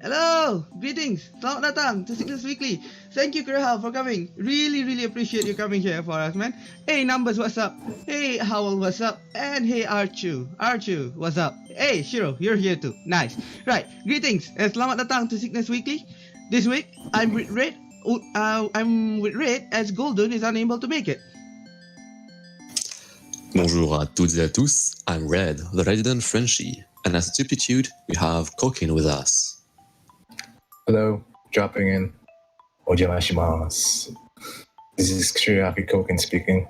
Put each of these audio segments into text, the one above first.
Hello, greetings, selamat datang to Cygnet Weekly. Thank you Kureha for coming. Really appreciate you coming here for us, man. Hey Numbers, what's up? Hey Howl, what's up? And hey Archu, what's up? Hey Shiro, you're here too. Nice. Right, greetings and selamat datang to Cygnet Weekly. This week I'm with Red. As Goldoon is unable to make it. Bonjour à toutes et à tous, I'm Red, the resident Frenchie, and as a substitute, we have Koukin with us. Hello, dropping in. Ojamashimasu. This is Kureha Kurono speaking.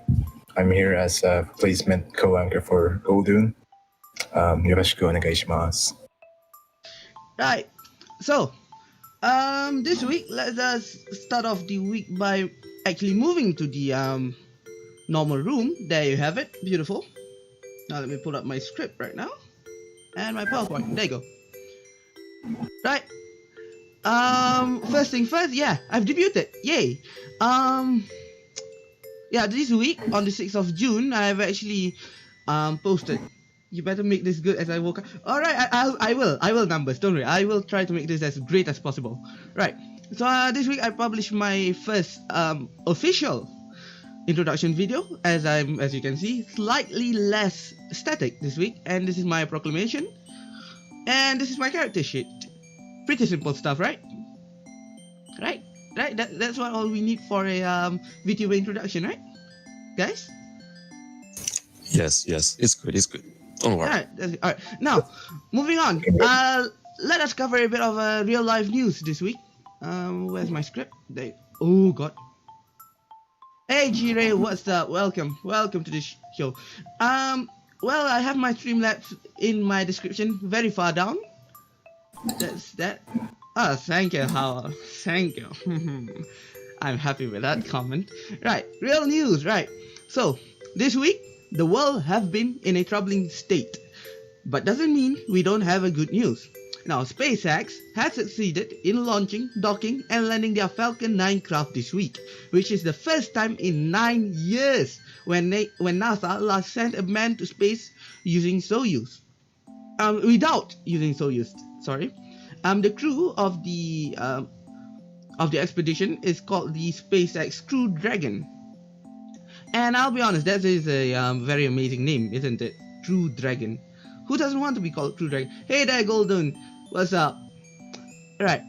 I'm here as a replacement co-anchor for Goldoon. Yoroshiku onegaishimasu. Right, so this week let us start off the week by actually moving to the normal room. There you have it, beautiful. Now let me pull up my script right now and my PowerPoint. There you go. Right. First thing first, yeah, I've debuted. Yay. Yeah, this week on the 6th of June, I've actually posted. You better make this good as I woke up. All right, I will Numbers. Don't worry. I will try to make this as great as possible. Right. So this week I published my first official introduction video. As you can see, slightly less static this week, and this is my proclamation, and this is my character sheet. Pretty simple stuff, right? Right. That's what all we need for a VTuber introduction, right, guys? Yes, it's good. Don't worry. Alright. Now, moving on. Let us cover a bit of real life news this week. Where's my script? There. Oh God. Hey G-Ray, what's up? Welcome to the show. Well, I have my Streamlabs in my description, very far down. That's that. Oh, thank you, Howard. Thank you. I'm happy with that comment. Right, real news, right. So, this week, the world have been in a troubling state. But doesn't mean we don't have a good news. Now, SpaceX has succeeded in launching, docking, and landing their Falcon 9 craft this week, which is the first time in 9 years when NASA last sent a man to space using Soyuz. Without using Soyuz, sorry. The crew of the expedition is called the SpaceX Crew Dragon. And I'll be honest, that is a very amazing name, isn't it? Crew Dragon. Who doesn't want to be called Crew Dragon? Hey there, Goldoon. What's up? Right.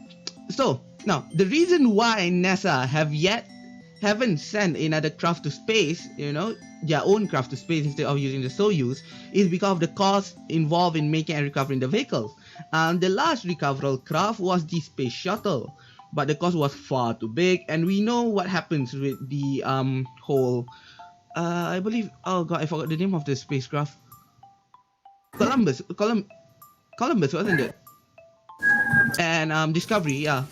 So now the reason why NASA haven't sent another craft to space, their own craft to space instead of using the Soyuz, is because of the cost involved in making and recovering the vehicles. The last recoverable craft was the space shuttle, but the cost was far too big, and we know what happens with the whole I believe, oh God, I forgot the name of the spacecraft. Columbus, wasn't it? And Discovery, yeah.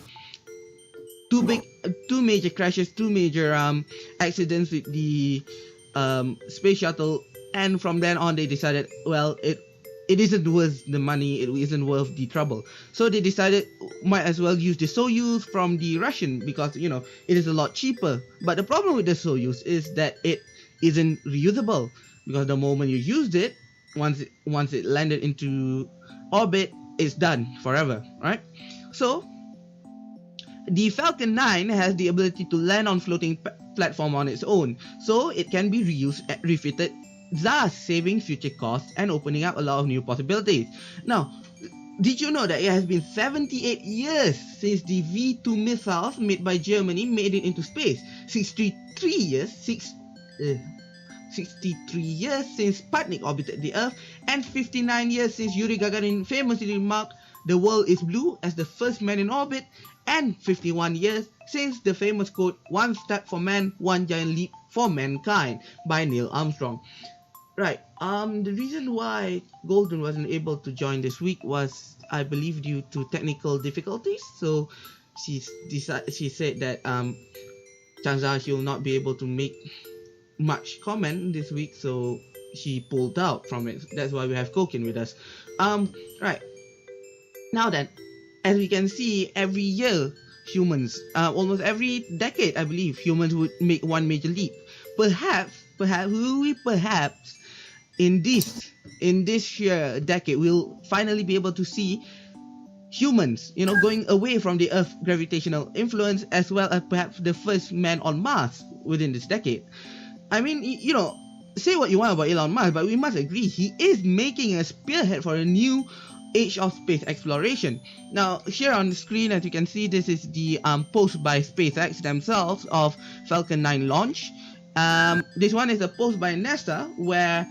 Two major crashes, two major accidents with the space shuttle, and from then on they decided, well, it isn't worth the money, it isn't worth the trouble. So they decided might as well use the Soyuz from the Russian because it is a lot cheaper. But the problem with the Soyuz is that it isn't reusable, because the moment you used it, once it landed into orbit, it's done forever, right? So the Falcon 9 has the ability to land on floating platform on its own, so it can be reused and refitted, thus saving future costs and opening up a lot of new possibilities. Now, did you know that it has been 78 years since the V2 missiles made by Germany made it into space? 63 years since Sputnik orbited the Earth, and 59 years since Yuri Gagarin famously remarked, "The world is blue," as the first man in orbit, and 51 years since the famous quote, "One step for man, one giant leap for mankind," by Neil Armstrong. Right, the reason why Goldoon wasn't able to join this week was, I believe, due to technical difficulties. So she said that chances are she'll not be able to make much comment this week, so she pulled out from it. That's why we have Koukin with us. Right. Now then, as we can see, every year humans, almost every decade, I believe, humans would make one major leap. Perhaps in this year decade, we'll finally be able to see humans, going away from the Earth's gravitational influence, as well as perhaps the first man on Mars within this decade. I mean, say what you want about Elon Musk, but we must agree he is making a spearhead for a new age of space exploration. Now, here on the screen, as you can see, this is the post by SpaceX themselves of Falcon 9 launch. This one is a post by NASA where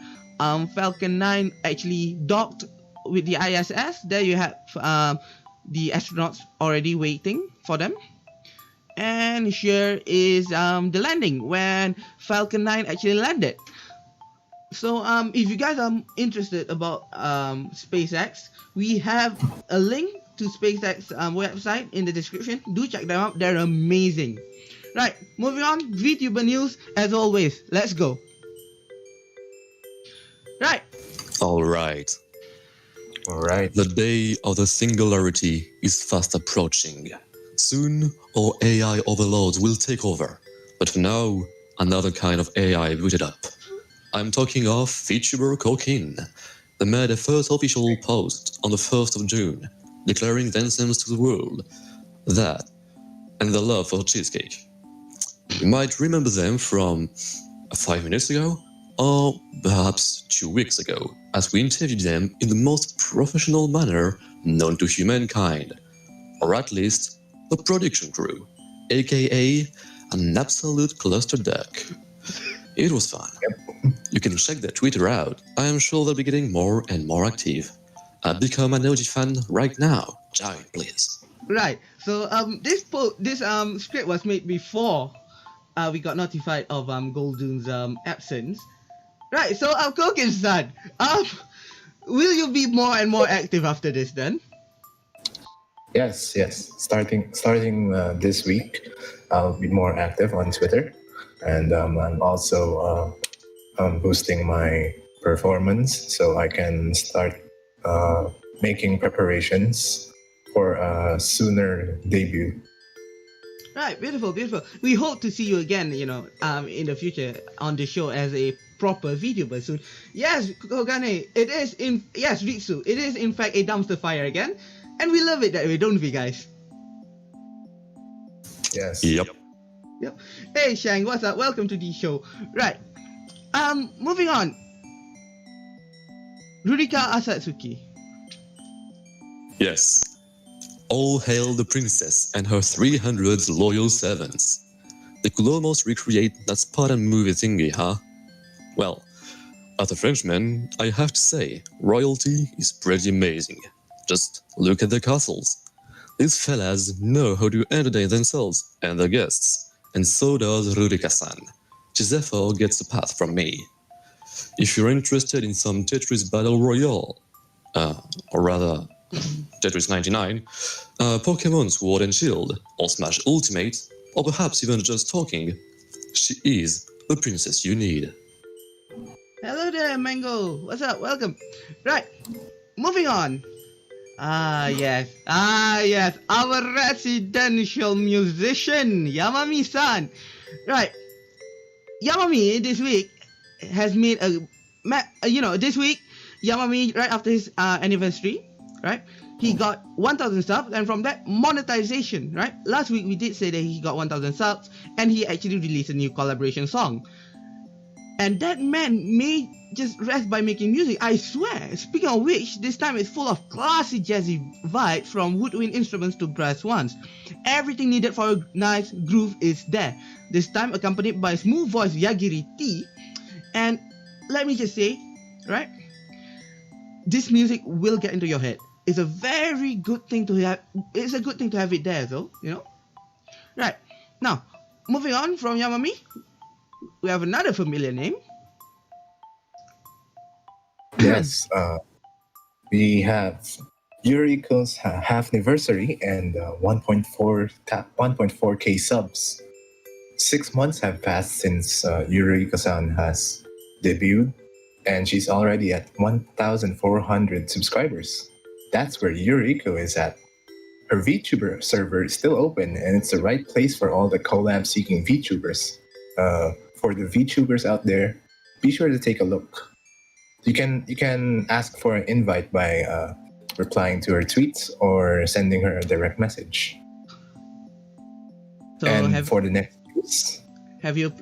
Falcon 9 actually docked with the ISS. There you have the astronauts already waiting for them. And here is the landing when Falcon 9 actually landed. So if you guys are interested about SpaceX, we have a link to SpaceX website in the description. Do check them out, they're amazing. Right, moving on, VTuber news as always. Let's go. Right. Alright. The day of the singularity is fast approaching. Soon, our AI overlords will take over. But for now, another kind of AI booted up. I'm talking of VTuber Koukin. They made a first official post on the 1st of June, declaring themselves to the world. That, and the love for cheesecake. You might remember them from 5 minutes ago, or perhaps 2 weeks ago, as we interviewed them in the most professional manner known to humankind. Or at least, the production crew, aka an absolute cluster duck. It was fun. You can check their Twitter out. I am sure they'll be getting more and more active. Become an OG fan right now. Join, please. Right. So this script was made before we got notified of Goldoon's absence. Right. So Koukin-san, will you be more and more active after this then? Yes. Starting this week, I'll be more active on Twitter, and I'm also boosting my performance so I can start making preparations for a sooner debut. Right, beautiful. We hope to see you again, in the future on the show as a proper VTuber soon. Yes, Kogane, Ritsu, it is in fact a dumpster fire again, and we love it that way, don't we, guys? Yes. Yep. Hey, Shang, what's up? Welcome to the show. Right. Moving on. Rurika Asatsuki. Yes. All hail the princess and her 300 loyal servants. They could almost recreate that Spartan movie thingy, huh? Well, as a Frenchman, I have to say, royalty is pretty amazing. Just look at the castles. These fellas know how to entertain themselves and their guests, and so does Rurika-san. She therefore gets a pass from me. If you're interested in some Tetris Battle Royale, or rather, Tetris 99, Pokemon Sword and Shield, or Smash Ultimate, or perhaps even just talking, she is the princess you need. Hello there, Mango. What's up? Welcome. Right. Moving on. Yes. Our residential musician, Yamamii-san. Right. Yamamii this week has made this week, Yamamii, right after his anniversary, right? He got 1,000 subs, and from that, monetization, right? Last week we did say that he got 1,000 subs, and he actually released a new collaboration song. And that man may just rest by making music, I swear. Speaking of which, this time it's full of classy jazzy vibes from woodwind instruments to brass ones. Everything needed for a nice groove is there. This time accompanied by smooth voice Yagiri T. And let me just say, right? This music will get into your head. It's a very good thing to have. It's a good thing to have it there, though, Right. Now, moving on from Yamamii, we have another familiar name. Yes, we have Yuruico's half anniversary and 1.4k subs. 6 months have passed since Yuruico-san has debuted, and she's already at 1,400 subscribers. That's where Yuruico is at. Her VTuber server is still open, and it's the right place for all the collab-seeking VTubers. For the VTubers out there, be sure to take a look. You can ask for an invite by replying to her tweets or sending her a direct message. So And for the next news, have you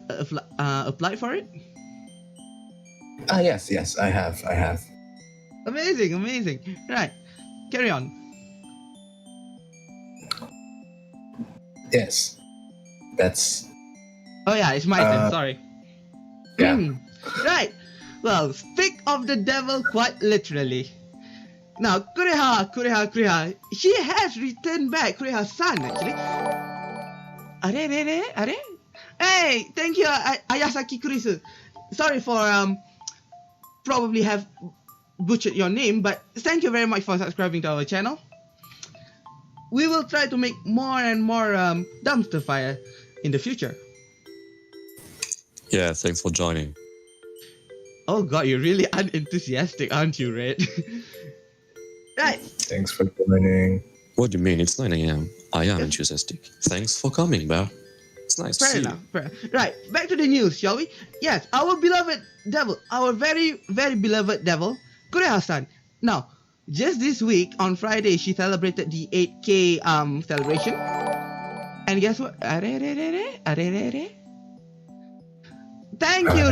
applied for it? yes, I have. Amazing. Right, carry on. Yes, that's Oh yeah, it's my turn. Sorry. yeah. Right. Well, speak of the devil quite literally. Now, Kureha, she has returned back. Kureha-san, actually. Are? Hey, thank you, Ayasaki Kurisu. Sorry for probably have butchered your name, but thank you very much for subscribing to our channel. We will try to make more and more dumpster fire in the future. Yeah, thanks for joining. Oh god, you're really unenthusiastic, aren't you, Red? Right. Thanks for joining. What do you mean? It's 9 a.m. I am enthusiastic. Thanks for coming, Bear. It's nice to Fair see enough. Right, back to the news, shall we? Yes, our beloved devil, our very, very beloved devil, Kureha-san. Now, just this week, on Friday, she celebrated the 8K celebration. And guess what? Thank you,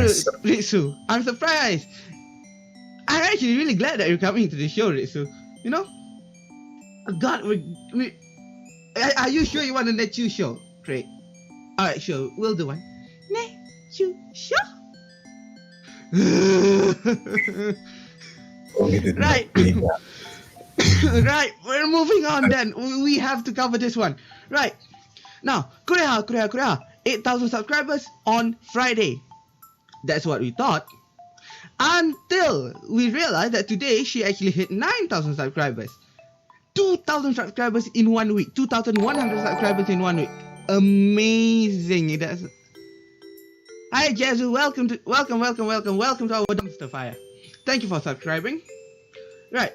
Ritsu. I'm surprised. I'm actually really glad that you're coming to the show, Ritsu. You know? God, are you sure you want a Nechu show? Great. Alright, sure. We'll do one. Nechu show? Right. Right, we're moving on then. We have to cover this one. Right. Now, Kureha. 8,000 subscribers on Friday. That's what we thought. Until we realized that today she actually hit 9,000 subscribers. 2,000 subscribers in 1 week. 2,100 subscribers in 1 week. Amazing. That's... Hi Jezu, welcome to our dumpster fire. Thank you for subscribing. Right.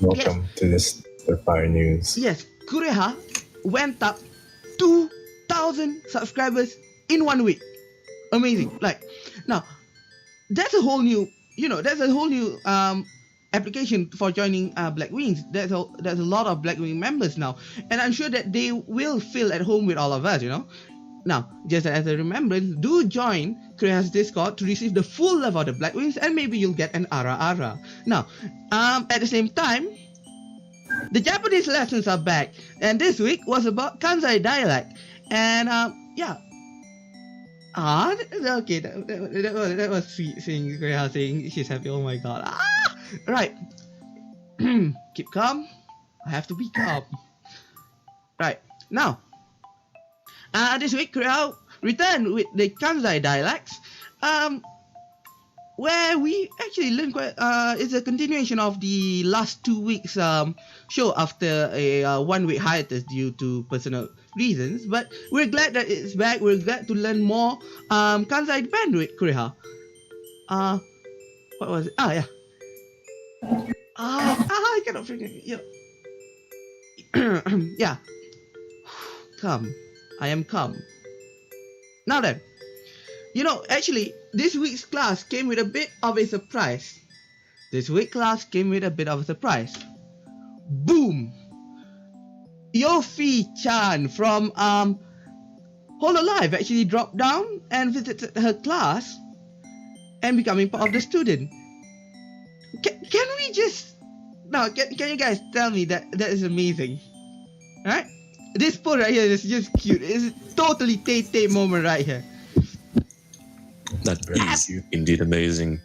Welcome to this Fire News. Yes, Kureha went up 2,000 subscribers in 1 week. Amazing. Like, now, that's a whole new, application for joining Black Wings. There's a lot of Black Wing members now, and I'm sure that they will feel at home with all of us, Now, just as a remembrance, do join Kureha's Discord to receive the full love of the Black Wings, and maybe you'll get an ara. Now, at the same time, the Japanese lessons are back, and this week was about Kansai dialect, and okay, that was sweet seeing Kureha saying she's happy. Oh my god. Right. Keep calm. I have to be calm. Right. Now, this week Kureha returned with the Kansai dialects, where we actually learned quite. It's a continuation of the last 2 weeks show after a 1 week hiatus due to personal reasons. But we're glad that it's back. We're glad to learn more Kansai band with Kureha. What was it? Yeah. I cannot figure it. Yeah. Calm. I am calm. Now then, actually, this week's class came with a bit of a surprise. Boom! Yofi-chan from Hololive actually dropped down and visited her class and becoming part of the student. Can we just... Now, can you guys tell me that is amazing? Alright? This post right here is just cute. It's totally Tay moment right here. That is indeed amazing.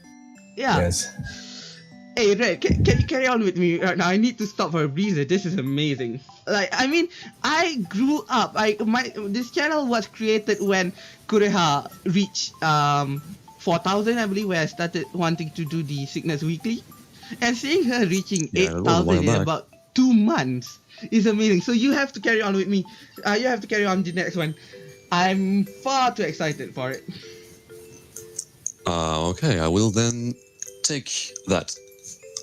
Yeah. Yes. Hey Red, can you carry on with me right now? I need to stop for a breather. This is amazing. I grew up. This channel was created when Kureha reached 4,000, I believe, where I started wanting to do the Cygnets weekly, and seeing her reaching 8,000 in about 2 months is amazing. So you have to carry on with me. You have to carry on the next one. I'm far too excited for it. Okay, I will then take that.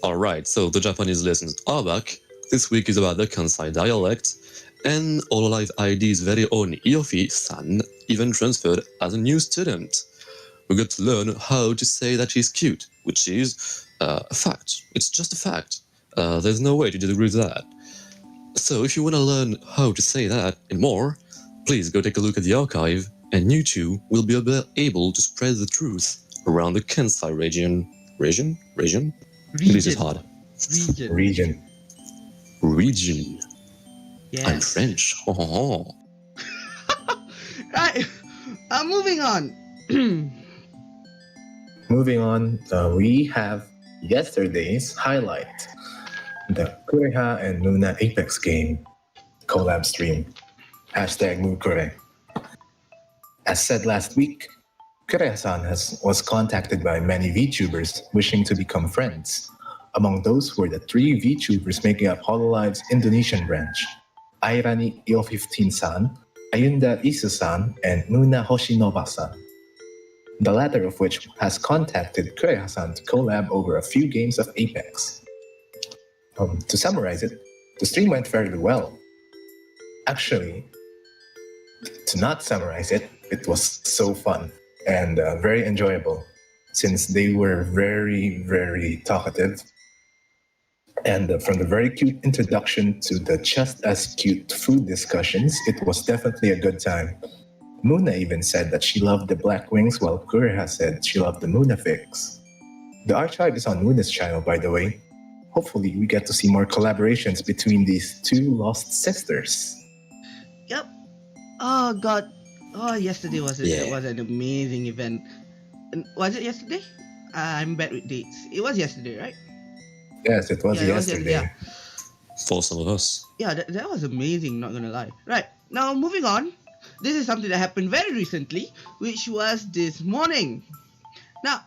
Alright, so the Japanese lessons are back. This week is about the Kansai dialect, and Hololive ID's very own Yofi-san even transferred as a new student. We got to learn how to say that she's cute, which is a fact. It's just a fact. There's no way to disagree with that. So if you want to learn how to say that and more, please go take a look at the archive, and you too will be able to spread the truth around the Kansai region. Region? This is hard. Region. Yes. I'm French. Oh. Right. Moving on. Moving on, we have yesterday's highlight, the Kureha and Moona Apex game collab stream. #MooKure. As said last week, Kureha-san was contacted by many VTubers wishing to become friends. Among those were the 3 VTubers making up Hololive's Indonesian branch, Airani Io15-san, Ayunda Isu-san, and Moona Hoshinova-san. The latter of which has contacted Kureha-san to collab over a few games of Apex. To summarize it, the stream went fairly well. Actually, to not summarize it, it was so fun and very enjoyable since they were very, very talkative. And from the very cute introduction to the just as cute food discussions, it was definitely a good time. Moona even said that she loved the Black Wings, while Kureha said she loved the Moona Fix. The archive is on Moona's channel, by the way. Hopefully, we get to see more collaborations between these 2 lost sisters. Yep. Oh God. Oh, yesterday was an amazing event. Was it yesterday? I'm bad with dates. It was yesterday, right? Yes, it was yesterday. For some of us. Yeah, that was amazing, not gonna lie. Right, now moving on. This is something that happened very recently, which was this morning. Now,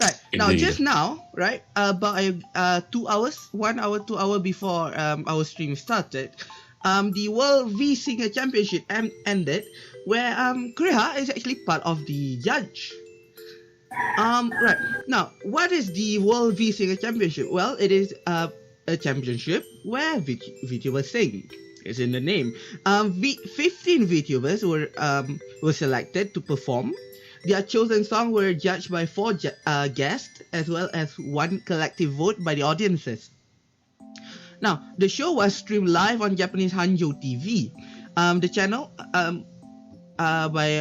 right, Indeed. now just now, right, about 2 hours, 1 hour, 2 hours before our stream started, the World V Singer Championship ended, where Kureha is actually part of the judge. Right, now, what is the World V Singer Championship? Well, it is a championship where VTubers sing. It's in the name. 15 VTubers were selected to perform. Their chosen songs were judged by 4 guests, as well as 1 collective vote by the audiences. Now, the show was streamed live on Japanese Hanjo TV. The channel I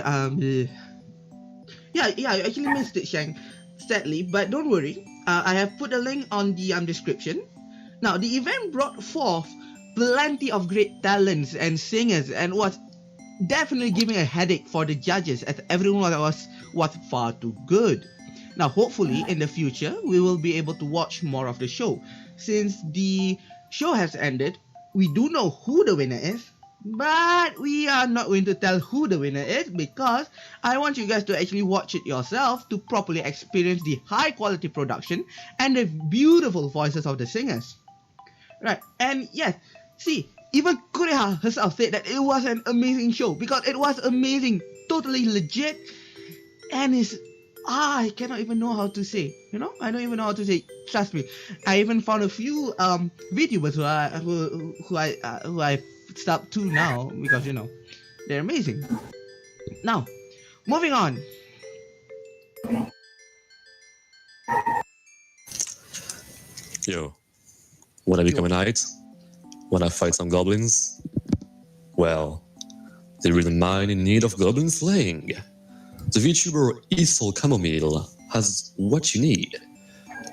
actually missed it, Shang, sadly, but don't worry. I have put a link on the description. Now, the event brought forth plenty of great talents and singers, and was definitely giving a headache for the judges, as everyone was far too good. Now, hopefully in the future we will be able to watch more of the show. Since the show has ended, we do know who the winner is, but we are not going to tell who the winner is, because I want you guys to actually watch it yourself to properly experience the high quality production and the beautiful voices of the singers. Right, and yes, see, even Kureha herself said that it was an amazing show, because it was amazing, totally legit, and I cannot even know how to say, I don't even know how to say, trust me. I even found a few VTubers who I stopped to now, because they're amazing. Now, moving on. Yo, wanna become a knight? Wanna fight some goblins? Well, there is a mine in need of goblin slaying. The VTuber Ethel Chamomile has what you need.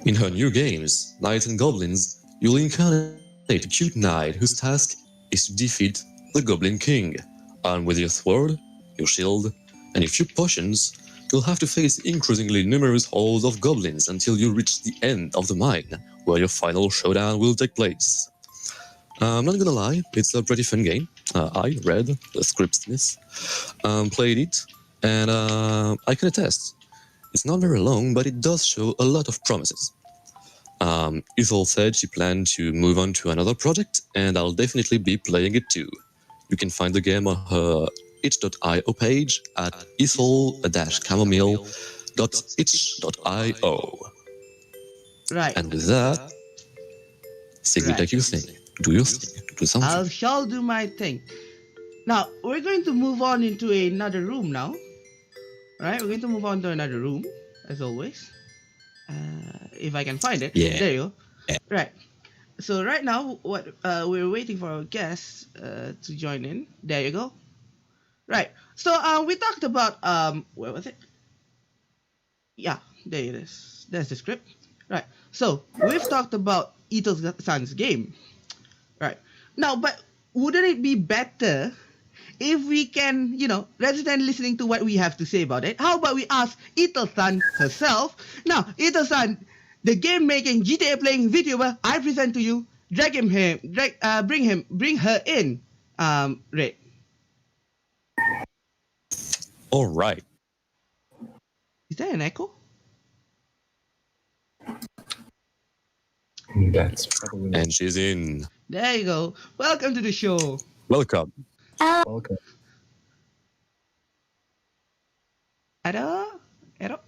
In her new games, Knights and Goblins, you'll incarnate a cute knight whose task is to defeat the Goblin King. Armed with your sword, your shield, and a few potions, you'll have to face increasingly numerous hordes of goblins until you reach the end of the mine, where your final showdown will take place. I'm not gonna lie, it's a pretty fun game. I read the script smith, played it, and I can attest. It's not very long, but it does show a lot of promises. Ethel said she planned to move on to another project, and I'll definitely be playing it too. You can find the game on her itch.io page at ethel-chamomile.itch.io. Right. And with that, Cygnet, take your thing. Do your thing. Do something. I shall do my thing. Now, we're going to move on into another room now. Right, we're going to move on to another room, as always. If I can find it. Yeah. There you go. Yeah. Right. So right now, what we're waiting for our guests to join in. There you go. Right. So we talked about where was it? Yeah, there it is. There's the script. Right. So we've talked about Ethel San's game. Right. Now, but wouldn't it be better if we can, rather than listening to what we have to say about it, how about we ask Ethel San herself? Now, Ethel San, the game making GTA playing VTuber, I present to you. Bring her in. Ray. All right. Is there an echo? That's probably And she's in. There you go. Welcome to the show. Welcome. welcome. Hello? Hello?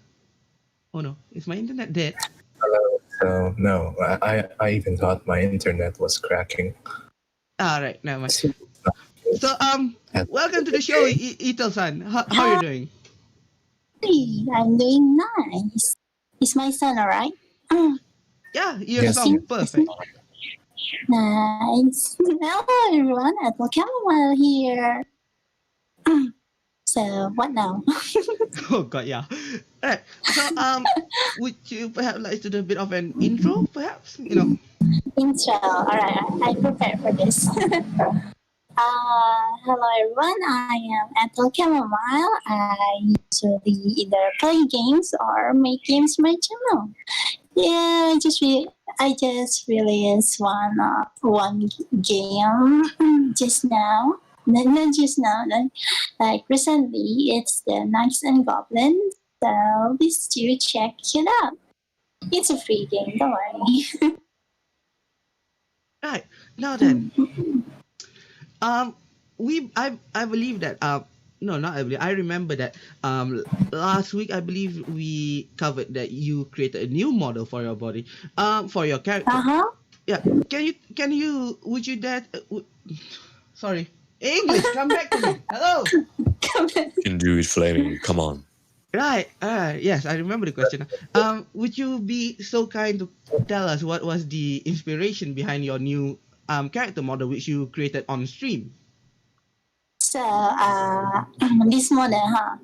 Oh no, is my internet dead? Hello. So no, I even thought my internet was cracking. Alright, never mind. So, So, welcome to the show, Ito-san. How are you doing? Hey, I'm doing nice. Is my son alright? Yeah, you Yes. sound perfect. Nice. Hello everyone, Ethel Chamomile here. So what now? Oh god, yeah. Alright, so, would you perhaps like to do a bit of an intro, perhaps? Intro. Alright, I prepared for this. Hello everyone, I am Ethel Chamomile. I usually either play games or make games for my channel. Yeah, I just released one game just now. Not just now, like recently. It's the Knights and Goblins. So please do check it out. It's a free game, don't worry. Right, now then, I believe that, no, not I believe, I remember that, last week, I believe we covered that you created a new model for your body, for your character. Uh-huh. Yeah, would you dare, sorry, English, come back to me. Hello. You can do it, Flaming. Come on. Right, yes, I remember the question. Would you be so kind to tell us what was the inspiration behind your new character model which you created on stream? So, this model, huh?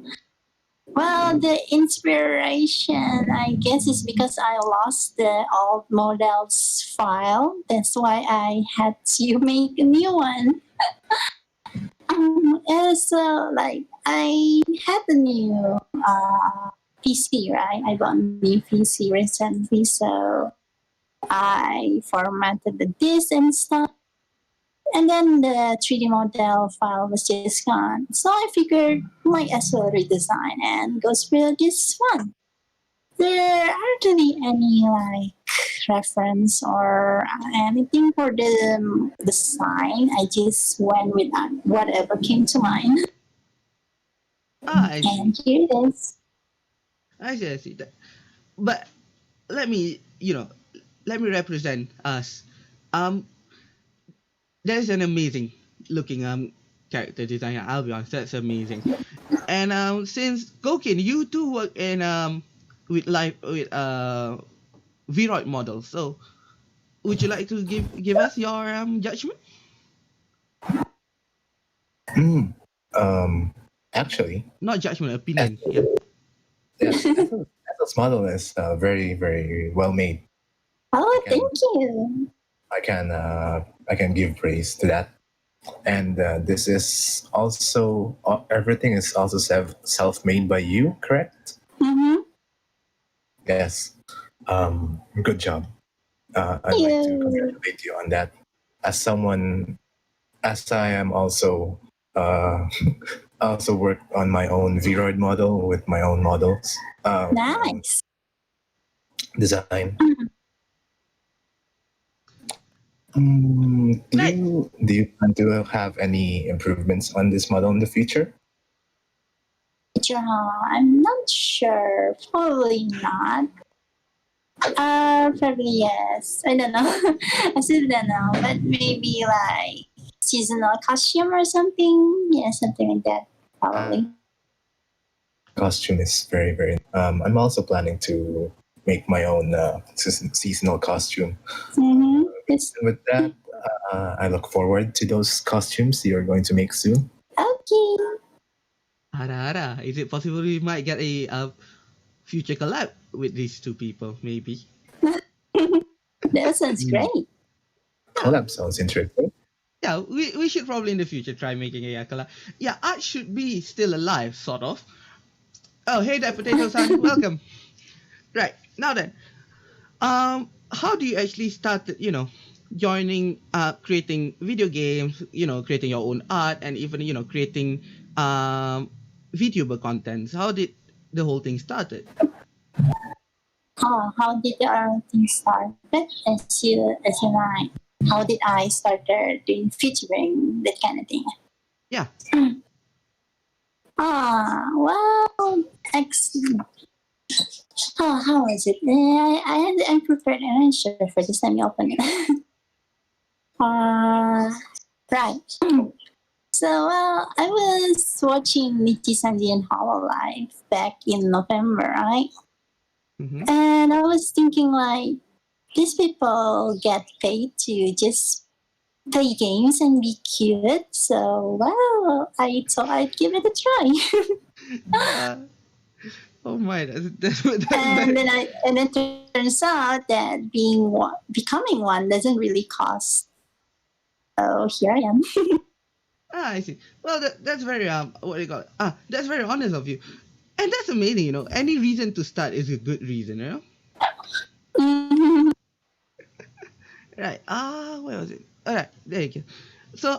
Well, the inspiration, I guess, is because I lost the old model's file. That's why I had to make a new one. And so, like, I had a new PC, right? I bought a new PC recently, so I formatted the disk and stuff. And then the 3D model file was just gone. So I figured might as well redesign and go through this one. There aren't really any like reference or anything for the design. I just went with whatever came to mind. I see. And here it is. I see that. But let me represent us. There's an amazing looking character design. I'll be honest, that's amazing. And since Koukin, you too work in with Vroid models. So would you like to give us your judgment? Actually, Not judgment, opinion. Yeah. Ethel's model is very, very well made. Oh, Okay. thank you. I can give praise to that. And this is also everything is also self-made by you, correct? Mm-hmm. Yes. Good job. I'd like to Yeah. congratulate you on that. As I am also also work on my own Vroid model with my own models. Nice. Design. Mm-hmm. Do you plan to have any improvements on this model in the future? I'm not sure. Probably not. Probably yes. I don't know. I still don't know. But maybe like seasonal costume or something. Yeah, something like that. Probably. Costume is very, very. I'm also planning to make my own seasonal costume. Mm-hmm. It's And with that, I look forward to those costumes you're going to make soon. okay. Ara. Is it possible we might get a future collab with these two people? Maybe. That sounds great. Collab sounds interesting. Yeah, we should probably in the future try making a collab. Yeah, art should be still alive, sort of. Oh, hey there, Potato-san. Welcome. Right, now then. How do you actually start, joining, creating video games, creating your own art, and even, creating VTuber contents? How did the whole thing started? Oh, how did our thing start? As you like, how did I start doing featuring that kind of thing? Yeah. Well, excellent. Oh, how was it? I prepared an answer for this. Let me open it. Right. So, I was watching Michi Sanji and Hololive back in November, right? Mm-hmm. And I was thinking, like, these people get paid to just play games and be cute. So, well, I thought I'd give it a try. Oh my, that's and then it turns out that becoming one doesn't really cost. So here I am. I see. Well, that's very what do you call it? That's very honest of you, and that's amazing. Any reason to start is a good reason. Mhm. Right. Where was it? All right, there you go. So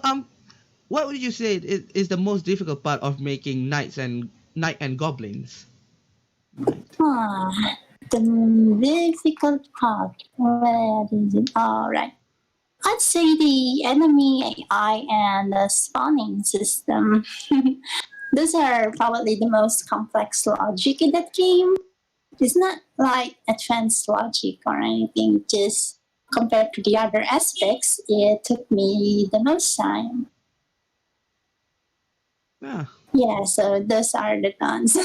what would you say is the most difficult part of making knight and goblins? The difficult part. Where is it? All right. I'd say the enemy AI and the spawning system. Those are probably the most complex logic in that game. It's not like advanced logic or anything, just compared to the other aspects, it took me the most time. Yeah. Yeah, so those are the cons.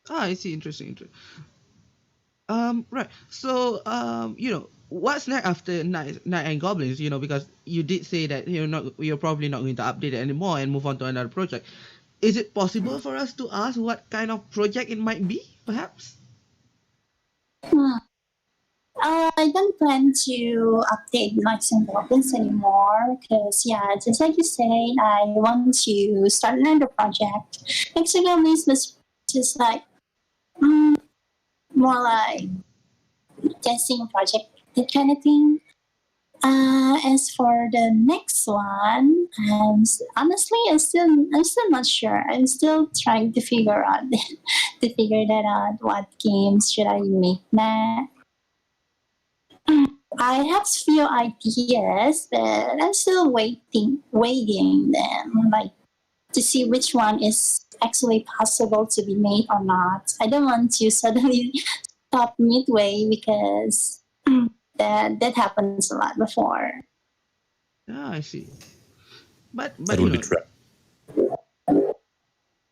I see. Interesting. Right. So, what's next after Knight and Goblins? Because you did say that you're probably not going to update it anymore and move on to another project. Is it possible for us to ask what kind of project it might be, perhaps? I don't plan to update Knights and Goblins anymore because, yeah, just like you said, I want to start another project. Knights and Goblins was just like more like testing project, that kind of thing. As for the next one, honestly, I'm still not sure. I'm still trying to figure that out. What games should I make now? I have few ideas, but I'm still weighing them, like to see which one is actually possible to be made or not. I don't want to suddenly stop midway because that happens a lot before. I see. But That would be crap.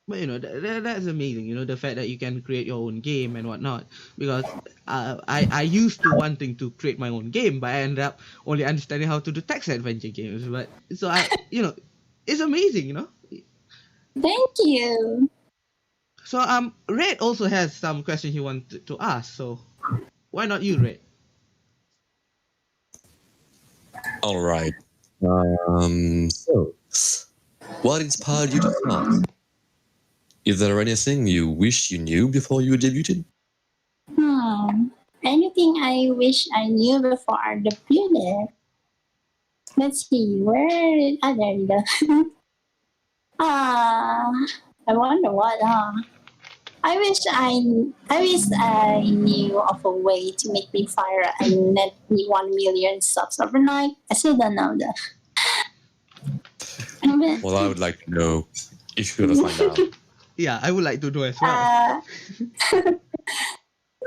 But that's amazing. The fact that you can create your own game and whatnot. Because I used to wanting to create my own game, but I ended up only understanding how to do text adventure games. But so it's amazing. Thank you. So Red also has some questions he wanted to ask. So why not you, Red? All right. So, what inspired you to start? Is there anything you wish you knew before you debuted? Anything I wish I knew before I debuted? Let's see, there you go. I wonder what, I wish I knew of a way to make me fire and net me 1 million subs overnight. I still don't know that. Well, I would like to know if you're gonna find out. Yeah, I would like to know as well.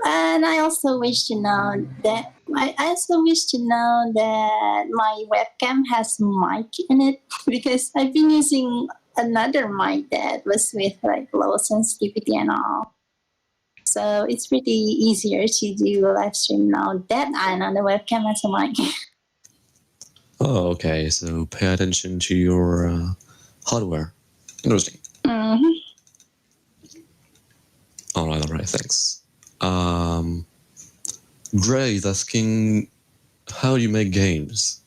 And I also wish to know that my webcam has mic in it because I've been using another mic that was with like low sensitivity and all. So it's pretty easier to do a live stream now that I know the webcam has a mic. Oh, okay. So pay attention to your hardware. Interesting. Mhm. All right. Thanks. Gray is asking, how do you make games?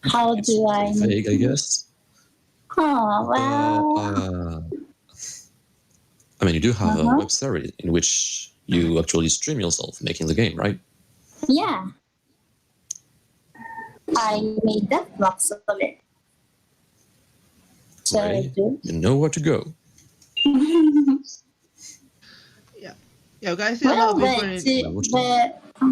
How do I Pretty vague, I guess. Oh, well, I mean, you do have a Uh-huh. web series in which you actually stream yourself making the game, right? yeah. I made that blocks of it. So I Gray, do. you know where to go. Yeah, guys, I see a lot Well, of people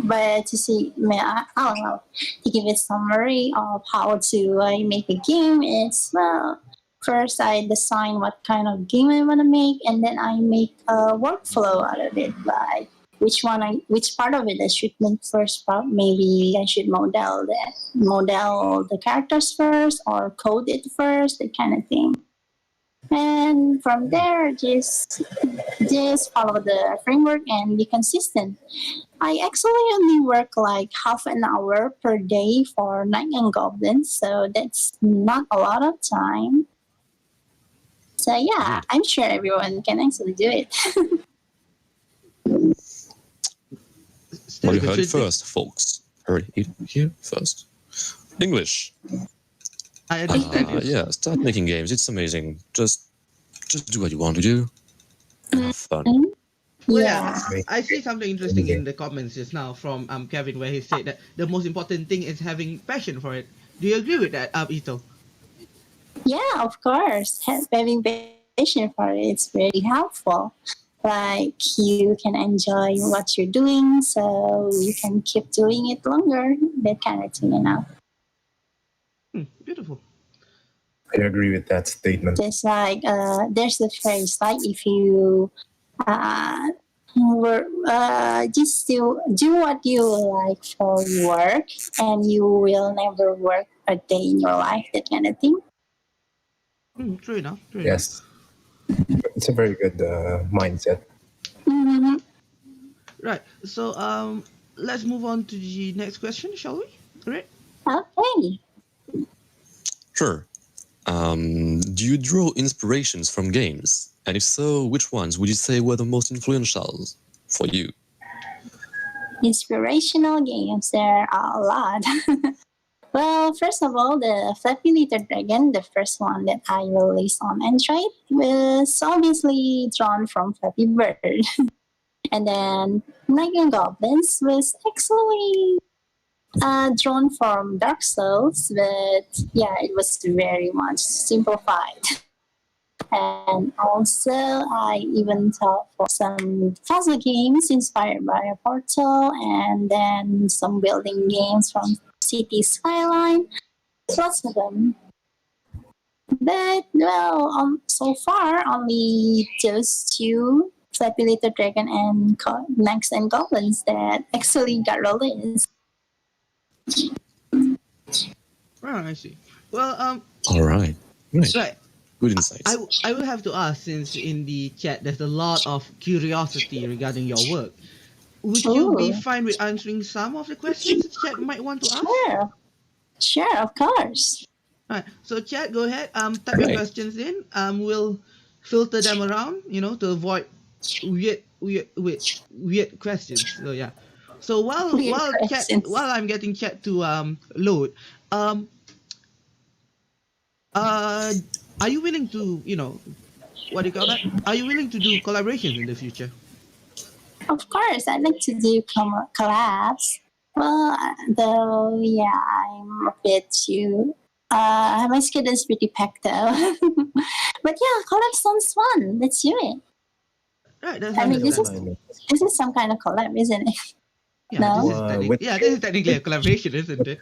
but in. to see, I don't know, to give a summary of how to make a game, it's well, first I design what kind of game I want to make, and then I make a workflow out of it, like which part of it I should make first. Maybe I should model the characters first, or code it first, that kind of thing. And from there, just follow the framework and be consistent. I actually only work like half an hour per day for Night and Goblins, so that's not a lot of time. So yeah, I'm sure everyone can actually do it. Still, Well, you the heard it thing- first, folks. Heard it here first. English. I understand you. Yeah, start making games. It's amazing. Just do what you want to do. And have fun. Well, Yeah. I see something interesting in the comments just now from Kevin, where he said that the most important thing is having passion for it. Do you agree with that, Ito? Yeah, of course. Having passion for it is very helpful. Like you can enjoy what you're doing, so you can keep doing it longer. That kind of thing. Beautiful. I agree with that statement. Just like there's the phrase like if you just do what you like for work, and you will never work a day in your life. That kind of thing. True enough. Yes. It's a very good mindset. Mm-hmm. Right. So let's move on to the next question, shall we? All right. Okay. Sure. Do you draw inspirations from games? And if so, which ones would you say were the most influential for you? Inspirational games, there are a lot. Well, first of all, the Flappy Little Dragon, the first one that I released on Android, was obviously drawn from Flappy Bird. And then Night and Goblins was actually drawn from Dark Souls, but yeah, it was very much simplified. And also, I even thought for some puzzle games inspired by a Portal, and then some building games from City Skyline. Lots of them. But, well, so far, only those two, Flappy Little Dragon and Knights and Goblins, that actually got released. Right, I see. Well, All right. Nice. right. Good insights. I will have to ask, since in the chat there's a lot of curiosity regarding your work. Would you be Ooh. fine with answering some of the questions the chat might want to ask? Sure, of course. Alright, so chat, go ahead. Type your Right. questions in. We'll filter them around, to avoid weird questions. So yeah. So Weird questions. while I'm getting chat to load, are you willing to, what do you call that? Are you willing to do collaborations in the future? Of course, I'd like to do collabs. Well, though, yeah, I'm a bit too. My schedule's pretty packed though. But yeah, collab sounds fun. Let's do it. Right, that's I mean, this understandable. is some kind of collab, isn't it? Yeah, no. this is technically a collaboration, isn't it?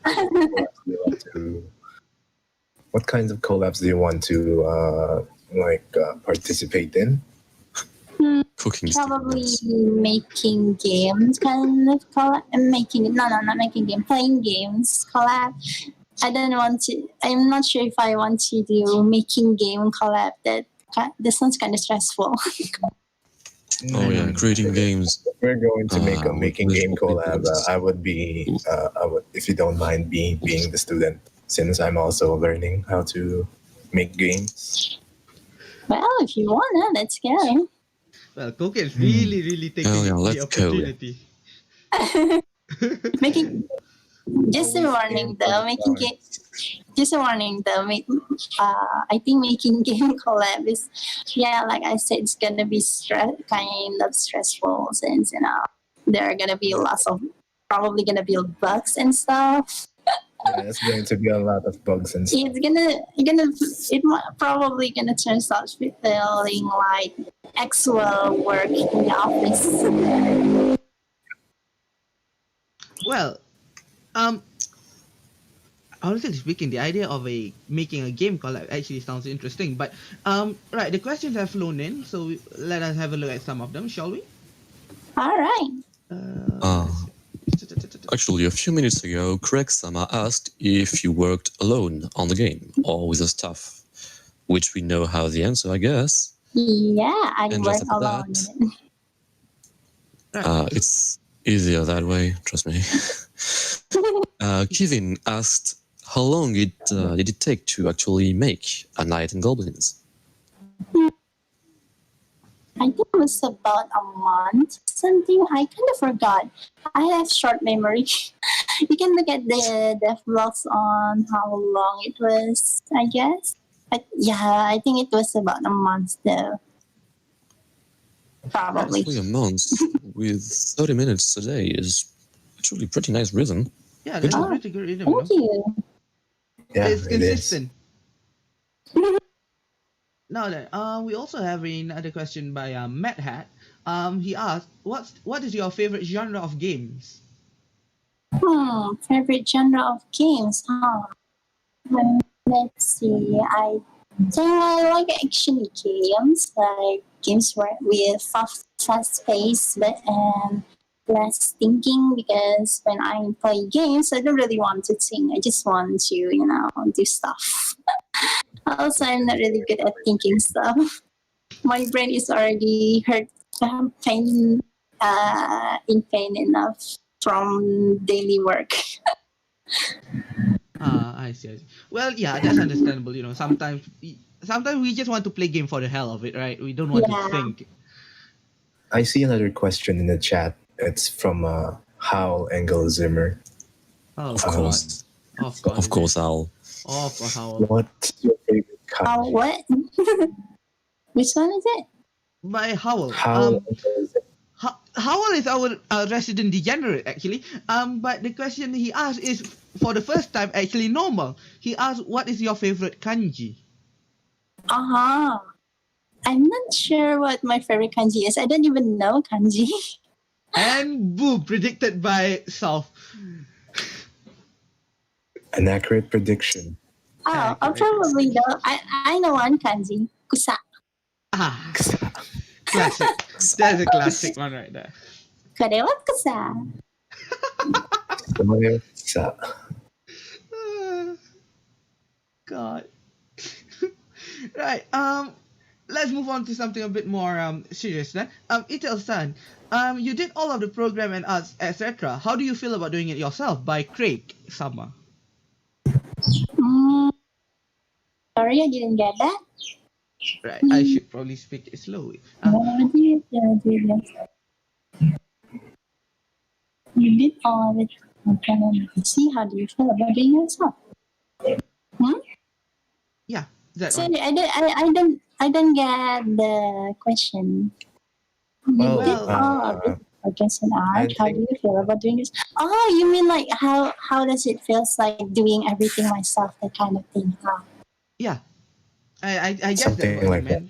What kinds of collabs do you want to participate in? Cooking Probably studios. making games kind of collab. Not making game, playing games collab. I'm not sure if I want to do making game collab. That sounds kind of stressful. Oh yeah, creating games. If we're going to make a with making game visual collab, inputs. I would, if you don't mind, being the student. since I'm also learning how to make games. Well, if you wanna, let's go. Well, Koukin's really taking Oh, yeah, the let's go. opportunity. Making just a warning though, making game. Just a warning though, I think making game collab is, yeah, like I said, it's gonna be kind of stressful since there are gonna be probably gonna be bugs and stuff. Yeah, it's going to be a lot of bugs and stuff. Probably gonna turn out feeling like actual work in the office. Well, honestly speaking, the idea of making a game collab actually sounds interesting. But right, the questions have flown in, so let us have a look at some of them, shall we? All right. Actually, a few minutes ago, Craig-sama asked if you worked alone on the game or with the staff, which we know how the answer, I guess. Yeah, I And work just after alone. It's easier that way, trust me. Kevin asked, how long did it take to actually make A Night in Goblins? I think it was about a month, something. I kind of forgot. I have short memory. You can look at the dev blogs on how long it was, I guess. But yeah, I think it was about a month though. Probably. Actually, a month with 30 minutes a day is actually a pretty nice rhythm. Yeah, that's a pretty good rhythm. Thank you. Yeah, It's it is. consistent. Now then, we also have another question by Matt Hat. He asked, what is your favorite genre of games? Favorite genre of games, huh? Let's see. I think I like action games, like games with fast pace and less thinking. Because when I play games, I don't really want to think. I just want to, do stuff. Also, I'm not really good at thinking stuff. My brain is already hurt, pain, in pain enough from daily work. I see. Well, yeah, that's understandable. Sometimes we just want to play game for the hell of it, right? We don't want to think. I see another question in the chat. It's from Hal Engel Zimmer. Oh, Of course. Of course, Al. Of course, Howell. What's your favorite kanji? What? Which one is it? By Howell. Hal Howell is our resident degenerate, actually. But the question he asked is, for the first time, actually normal. He asked, what is your favorite kanji? I'm not sure what my favorite kanji is. I don't even know kanji. And boom, predicted by South. An accurate prediction. I'll probably know. I know one kanji. Kusa. Classic. That's a classic one right there. Kureha kusa. God. Right. Let's move on to something a bit more serious then. Ethel-san, you did all of the program and arts, etc. How do you feel about doing it yourself? By Craig-sama. Sorry, I didn't get that. Right. I should probably speak it slowly. You did all of it. See, how do you feel about doing it yourself? Yeah. That Sorry, one. I don't get the question. Well, You did all of it. Against an art. How do you feel about doing this? Oh, you mean like how does it feel like doing everything myself, that kind of thing? Huh? Yeah. I guess Something that's what like I meant.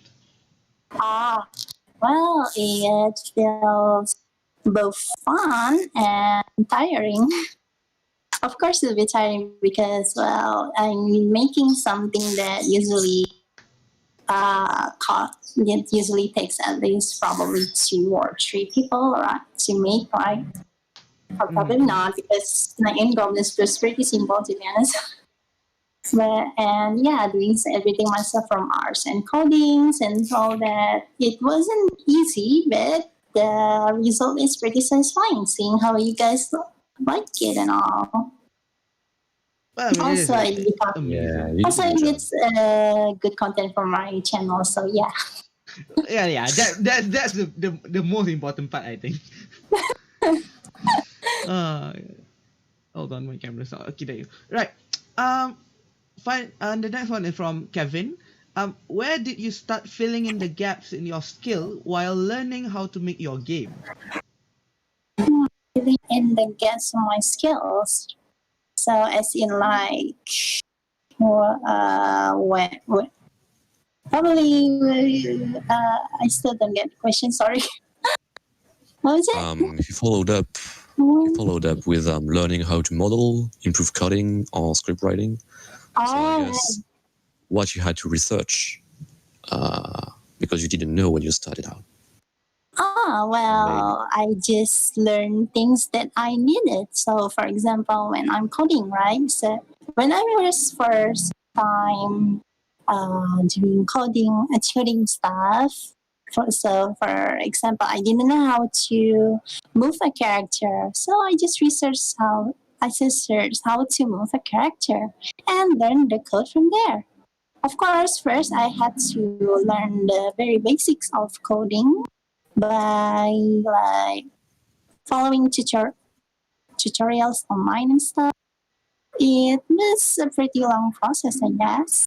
Well, it feels both fun and tiring. Of course, it'll be tiring because, well, I'm making something that usually it usually takes at least probably 2 or 3 people, right, to make, right? Or probably not, because my end goal is just pretty simple, to be honest. And yeah, doing everything myself, from arts and codings and all that. It wasn't easy, but the result is pretty satisfying, seeing how you guys like it and all. Well, I mean, it is Also, it becomes, amazing. you also did a it good job. gets good content for my channel. So yeah. Yeah. That's the most important part, I think. Uh, hold on, my camera's not. Okay, there you go. Right. Fine. The next one is from Kevin. Where did you start filling in the gaps in your skill while learning how to make your game? Really in the gaps of my skills. So as in like, when probably I still don't get the question. Sorry. What was it? He followed up. He followed up with learning how to model, improve coding, or script writing. So I guess what you had to research because you didn't know when you started out. Well, I just learned things that I needed. So, for example, when I'm coding, right? So, when I was first time doing coding stuff, for example, I didn't know how to move a character. So, I just searched how to move a character and learn the code from there. Of course, first I had to learn the very basics of coding by like following tutorials online and stuff. It was a pretty long process, I guess.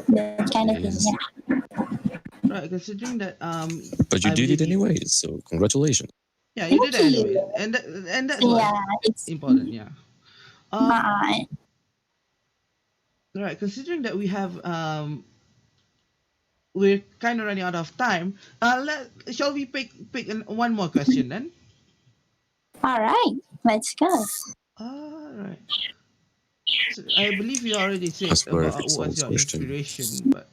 That kind of It thing, is. yeah. Right, considering that But you I did it believe anyway, so congratulations. Yeah, you did it Thank anyway, you. and that's what's Yeah, it's important. Yeah. uh, Right. Considering that we're kind of running out of time. Shall we pick one more question then? all right. Let's go. All right. So I believe you already said As about perfect what's sounds your question. inspiration, but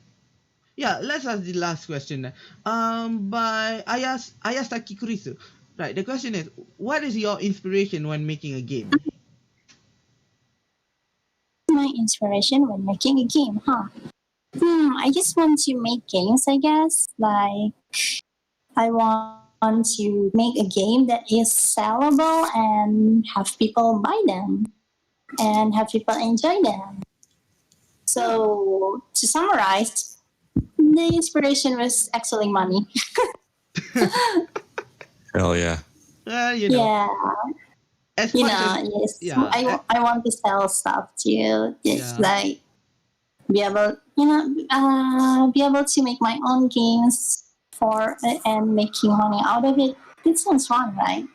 yeah, let's ask the last question then. By Ayasaki Kurisu. Right. The question is, what is your inspiration when making a game? My inspiration when making a game, huh? I just want to make games, I guess. Like I want to make a game that is sellable and have people buy them and have people enjoy them. So to summarize, the inspiration was actually money. Hell yeah. You know, Yeah, as much as yes. yeah, I want to sell stuff too. Just yeah. like be able to make my own games for and making money out of it. It sounds fun, right?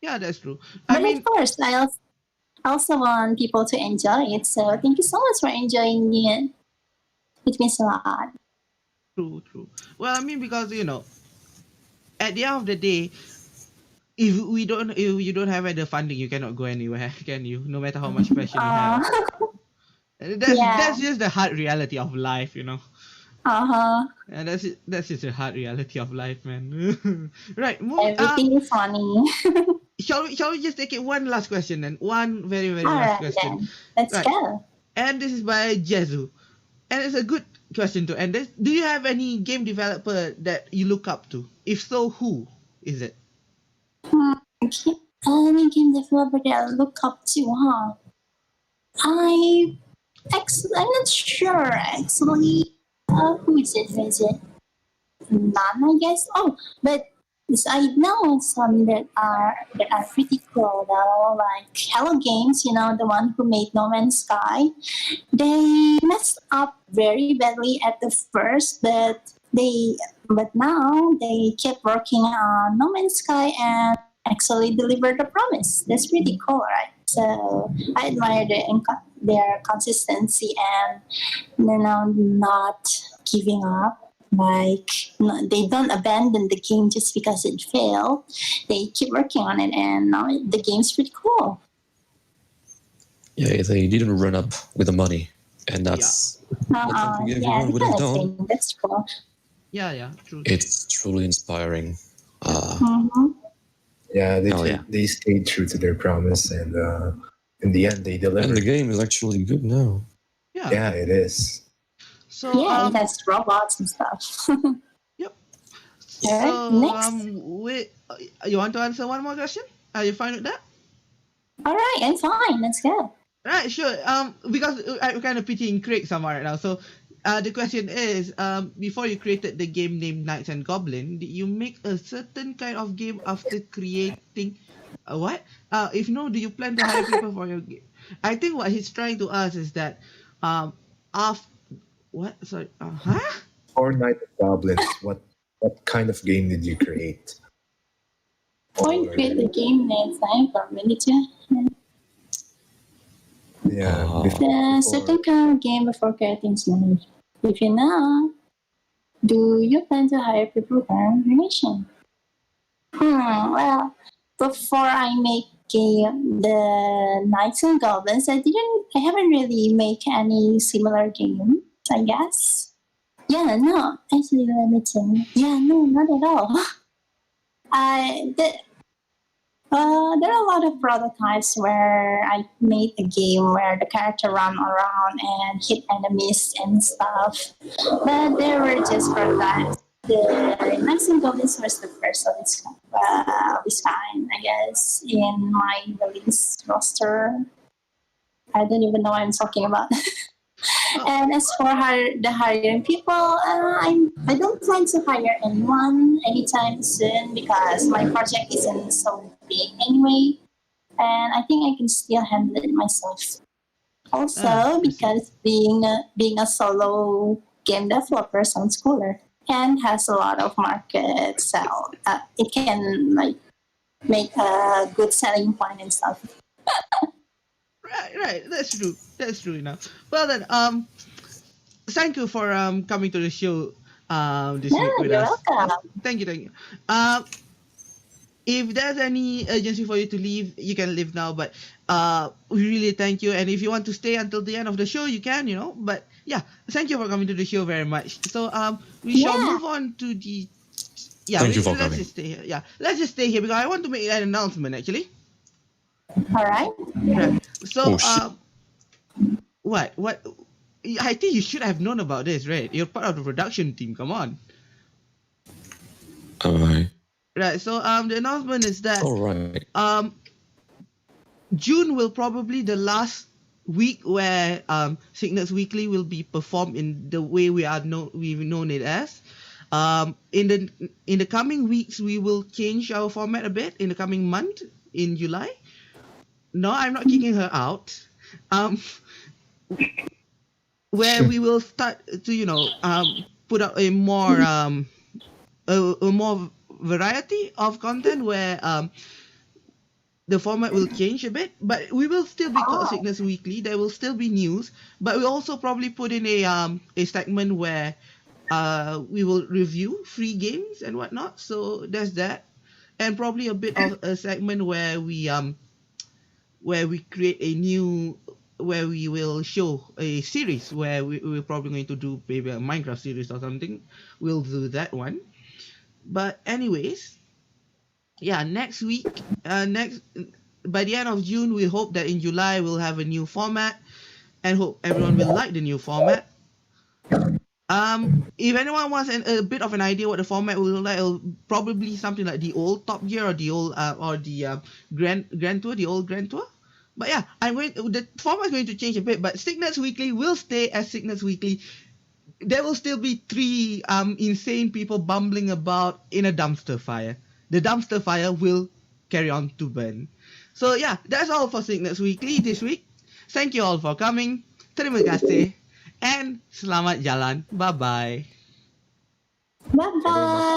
Yeah, that's true. I But of mean, course, I also want people to enjoy it. So thank you so much for enjoying it. It means a lot. true. Well, I mean, because at the end of the day, if you don't have the funding, you cannot go anywhere, can you? No matter how much passion you Uh, have. And yeah. that's just the hard reality of life. Uh-huh. And that's just the hard reality of life, man. Right. Everything is funny. Shall we just take it one last question then? One very very All last right, question. then. Let's Right. go. And this is by Jezu. And it's a good question to end this. Do you have any game developer that you look up to? If so, who is it? Okay. Any game developer that I look up to, huh? I'm not sure actually. Who is it? Who is it? None, I guess. Oh, but yes, I know some that are pretty cool though, like Hello Games. The one who made No Man's Sky. They messed up very badly at the first, but now they kept working on No Man's Sky and actually delivered the promise. That's pretty cool, right? So I admire their consistency and not giving up. Like no, they don't abandon the game just because it failed. They keep working on it, and now the game's pretty cool. Yeah, they didn't run up with the money, and that's not something Yeah, everyone that would kind have of done. thing. That's cool. Yeah, true. It's truly inspiring. Mm-hmm. Yeah, Hell yeah. they stayed true to their promise, and in the end, they And delivered. the game is actually good now. Yeah. Yeah, it is. So Yeah, it has robots and stuff. yep. Alright, So next. wait, you want to answer one more question? Are you fine with that? All right, I'm fine. Let's go. Right, sure. Because I'm kind of pitying Craig somehow right now. So, the question is, before you created the game named Knights and Goblin, did you make a certain kind of game after creating? What? If no, do you plan to hire people for your game? I think what he's trying to ask is that, after what? Sorry. Huh? Or Night of Goblins, what kind of game did you create? Point create the game next time for miniature. Yeah, The certain kind of game before creating smooth. If you know, do you plan to hire people for animation? Well, before I make the Knights and Goblins, I haven't really made any similar games, I guess. Yeah, no, actually, let me think. Yeah, no, not at all. There are a lot of prototypes where I made a game where the character run around and hit enemies and stuff, but they were just prototypes. The Knights and Goblins was the first of its kind, I guess, in my release roster. I don't even know what I'm talking about. And as for the hiring people, I don't plan to hire anyone anytime soon because my project isn't so big anyway, and I think I can still handle it myself. Also, because being a solo game developer sounds cooler and has a lot of market, so it can like make a good selling point and stuff. Right. That's true enough. Well then, thank you for coming to the show this week with You're us. welcome. Thank you. If there's any urgency for you to leave, you can leave now. But we really thank you. And if you want to stay until the end of the show, you can. But yeah, thank you for coming to the show very much. So we shall move on to the. Yeah, Thank you for let's coming. just stay here. Yeah, let's just stay here because I want to make an announcement actually. All right. Right. So Oh, shit. what? I think you should have known about this, right? You're part of the production team. Come on. Alright. Right. So the announcement is that Alright. June will probably the last week where Cygnet's Weekly will be performed in the way we've known it as. In the coming weeks we will change our format a bit in the coming month in July. No, I'm not kicking her out. Where we will start to put out a more variety of content where the format will change a bit, but we will still be called Cygnet's Weekly. There will still be news, but we also probably put in a segment where we will review free games and whatnot. So there's that, and probably a bit of a segment where we create a new, where we will show a series where we're probably going to do maybe a Minecraft series or something. We'll do that one. But anyways, yeah, next week, by the end of June, we hope that in July we'll have a new format, and hope everyone will like the new format. If anyone wants a bit of an idea what the format will look like, it'll probably something like the old Top Gear or the old Grand Tour, the old Grand Tour. But yeah, the format is going to change a bit, but Cygnet's Weekly will stay as Cygnet's Weekly. There will still be three insane people bumbling about in a dumpster fire. The dumpster fire will carry on to burn. So yeah, that's all for Cygnet's Weekly this week. Thank you all for coming. Terima kasih. And selamat jalan. Bye-bye. Bye bye.